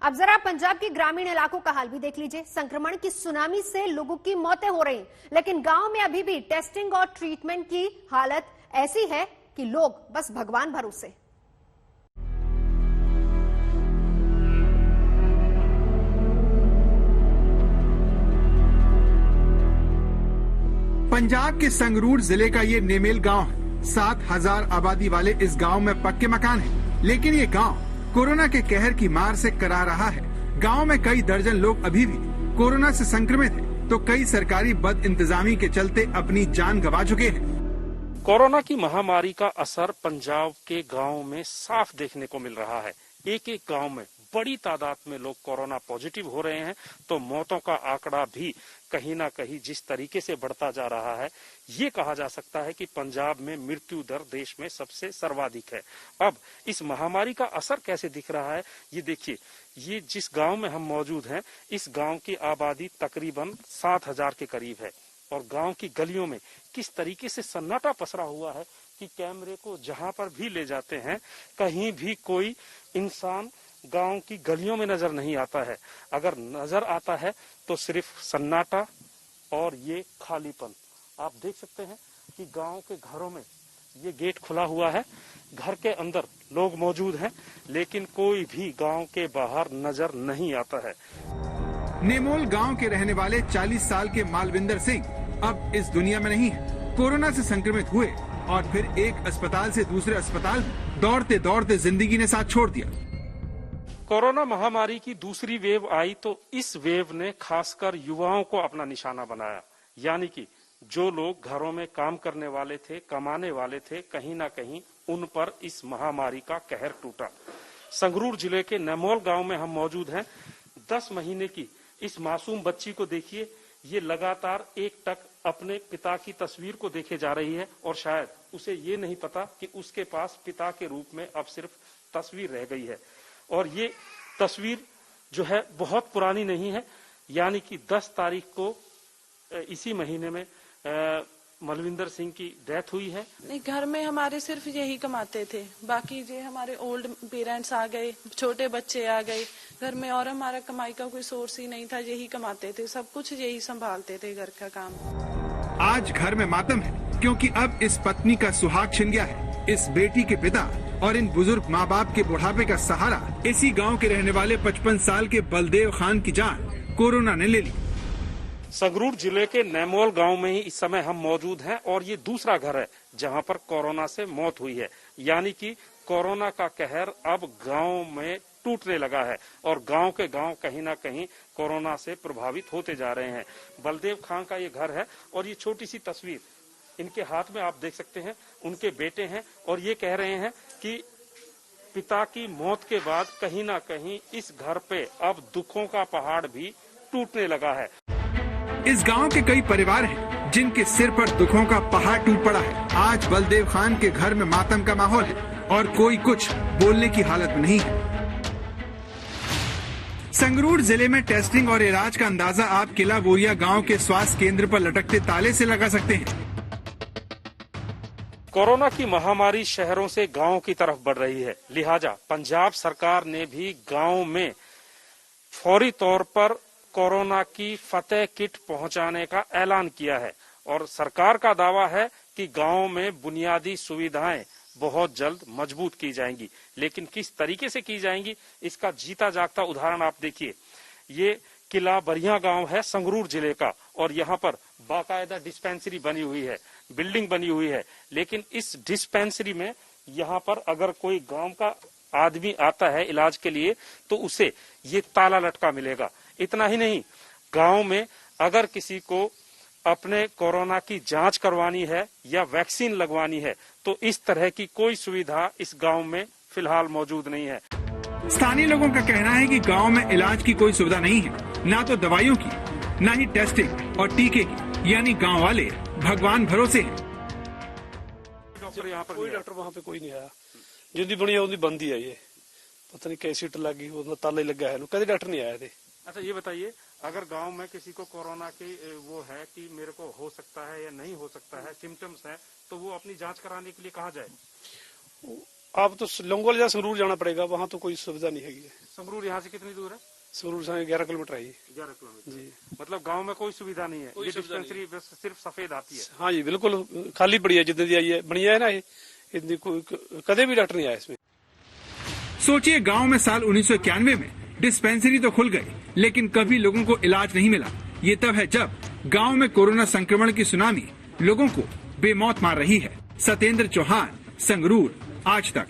अब जरा पंजाब के ग्रामीण इलाकों का हाल भी देख लीजिए। संक्रमण की सुनामी से लोगों की मौतें हो रही, लेकिन गांव में अभी भी टेस्टिंग और ट्रीटमेंट की हालत ऐसी है कि लोग बस भगवान भरोसे। पंजाब के संगरूर जिले का ये नेमेल गांव है। 7,000 आबादी वाले इस गांव में पक्के मकान हैं, लेकिन ये गांव कोरोना के कहर की मार से करा रहा है। गांव में कई दर्जन लोग अभी भी कोरोना से संक्रमित हैं, तो कई सरकारी बद इंतजामी के चलते अपनी जान गंवा चुके हैं। कोरोना की महामारी का असर पंजाब के गांव में साफ देखने को मिल रहा है। एक एक गांव में बड़ी तादाद में लोग कोरोना पॉजिटिव हो रहे हैं, तो मौतों का आंकड़ा भी कहीं ना कहीं जिस तरीके से बढ़ता जा रहा है, ये कहा जा सकता है कि पंजाब में मृत्यु दर देश में सबसे सर्वाधिक है। अब इस महामारी का असर कैसे दिख रहा है, ये देखिए। ये जिस गांव में हम मौजूद हैं, इस गांव की आबादी तकरीबन 7,000 के करीब है, और गांव की गलियों में किस तरीके से सन्नाटा पसरा हुआ है कि कैमरे को जहां पर भी ले जाते हैं, कहीं भी कोई इंसान गांव की गलियों में नजर नहीं आता है। अगर नजर आता है तो सिर्फ सन्नाटा और ये खालीपन। आप देख सकते हैं कि गांव के घरों में ये गेट खुला हुआ है, घर के अंदर लोग मौजूद हैं, लेकिन कोई भी गांव के बाहर नजर नहीं आता है। नेमोल गांव के रहने वाले 40 साल के मालविंदर सिंह अब इस दुनिया में नहीं है। कोरोना से संक्रमित हुए और फिर एक अस्पताल से दूसरे अस्पताल दौड़ते दौड़ते जिंदगी ने साथ छोड़ दिया। कोरोना महामारी की दूसरी वेव आई तो इस वेव ने खासकर युवाओं को अपना निशाना बनाया। यानी कि जो लोग घरों में काम करने वाले थे, कमाने वाले थे, कहीं ना कहीं उन पर इस महामारी का कहर टूटा। संगरूर जिले के नेमोल गांव में हम मौजूद हैं। 10 महीने की इस मासूम बच्ची को देखिए, ये लगातार एकटक अपने पिता की तस्वीर को देखे जा रही है, और शायद उसे ये नहीं पता कि उसके पास पिता के रूप में अब सिर्फ तस्वीर रह गई है। और ये तस्वीर जो है बहुत पुरानी नहीं है, यानी कि 10 तारीख को इसी महीने में मलविंदर सिंह की डेथ हुई है। नहीं, घर में हमारे सिर्फ यही कमाते थे, बाकी जो हमारे ओल्ड पेरेंट्स आ गए, छोटे बच्चे आ गए घर में, और हमारा कमाई का कोई सोर्स ही नहीं था। यही कमाते थे, सब कुछ यही संभालते थे घर का काम। आज घर में मातम है, क्योंकि अब इस पत्नी का सुहाग छिन गया है। इस बेटी के पिता और इन बुजुर्ग माँ बाप के बुढ़ापे का सहारा इसी गांव के रहने वाले 55 साल के बलदेव खान की जान कोरोना ने ले ली। संगरूर जिले के नेमोल गांव में ही इस समय हम मौजूद हैं, और ये दूसरा घर है जहां पर कोरोना से मौत हुई है। यानी कि कोरोना का कहर अब गांव में टूटने लगा है, और गांव के गांव कहीं ना कहीं कोरोना से प्रभावित होते जा रहे हैं। बलदेव खान का ये घर है, और ये छोटी सी तस्वीर इनके हाथ में आप देख सकते हैं, उनके बेटे हैं, और ये कह रहे हैं कि पिता की मौत के बाद कहीं ना कहीं इस घर पे अब दुखों का पहाड़ भी टूटने लगा है। इस गांव के कई परिवार हैं जिनके सिर पर दुखों का पहाड़ टूट पड़ा है। आज बलदेव खान के घर में मातम का माहौल है, और कोई कुछ बोलने की हालत में नहीं है। संगरूर जिले में टेस्टिंग और इलाज का अंदाजा आप किला बोरिया गांव के स्वास्थ्य केंद्र पर लटकते ताले से लगा सकते हैं। कोरोना की महामारी शहरों से गांव की तरफ बढ़ रही है, लिहाजा पंजाब सरकार ने भी गांव में फौरी तौर पर कोरोना की फतेह किट पहुंचाने का ऐलान किया है। और सरकार का दावा है कि गांव में बुनियादी सुविधाएं बहुत जल्द मजबूत की जाएंगी, लेकिन किस तरीके से की जाएंगी, इसका जीता जागता उदाहरण आप देखिए। ये किला बरिया गांव है संगरूर जिले का, और यहाँ पर बाकायदा डिस्पेंसरी बनी हुई है, बिल्डिंग बनी हुई है, लेकिन इस डिस्पेंसरी में यहाँ पर अगर कोई गांव का आदमी आता है इलाज के लिए तो उसे ये ताला लटका मिलेगा। इतना ही नहीं, गांव में अगर किसी को अपने कोरोना की जांच करवानी है या वैक्सीन लगवानी है तो इस तरह की कोई सुविधा इस गांव में फिलहाल मौजूद नहीं है। स्थानीय लोगों का कहना है कि गांव में इलाज की कोई सुविधा नहीं है, ना तो दवाइयों की, ना ही टेस्टिंग और टीके की। यानी गांव वाले भगवान भरोसे हैं। कोई डॉक्टर वहाँ पे कोई नहीं आया, जिंदी बनी है बंद ही है। ये पता नहीं कैसी लगी, ताला ही लगा है, कभी डॉक्टर नहीं आया थे। अच्छा, ये बताइए, अगर गांव में किसी को कोरोना की वो है कि मेरे को हो सकता है या नहीं हो सकता है, सिम्टम्स है, तो वो अपनी जांच कराने के लिए कहाँ जाए? आप तो लोंगोवाल या संगरूर जाना पड़ेगा, वहाँ तो कोई सुविधा नहीं है। संगरूर यहाँ से कितनी दूर है? संगरूर से 11 किलोमीटर है। 11 किलोमीटर जी। मतलब गांव में कोई सुविधा नहीं है, ये डिस्पेंसरी बस सिर्फ सफेद आती है। हाँ जी बिल्कुल खाली पड़ी है, जितनी आई है बढ़िया है ना, ये इतनी कदे भी डॉक्टर नहीं आया इसमें। सोचिए, गांव में साल 1991 में डिस्पेंसरी तो खुल गई, लेकिन कभी लोगों को इलाज नहीं मिला। ये तब है जब गांव में कोरोना संक्रमण की सुनामी लोगों को बेमौत मार रही है। सत्येंद्र चौहान, संगरूर, आज तक।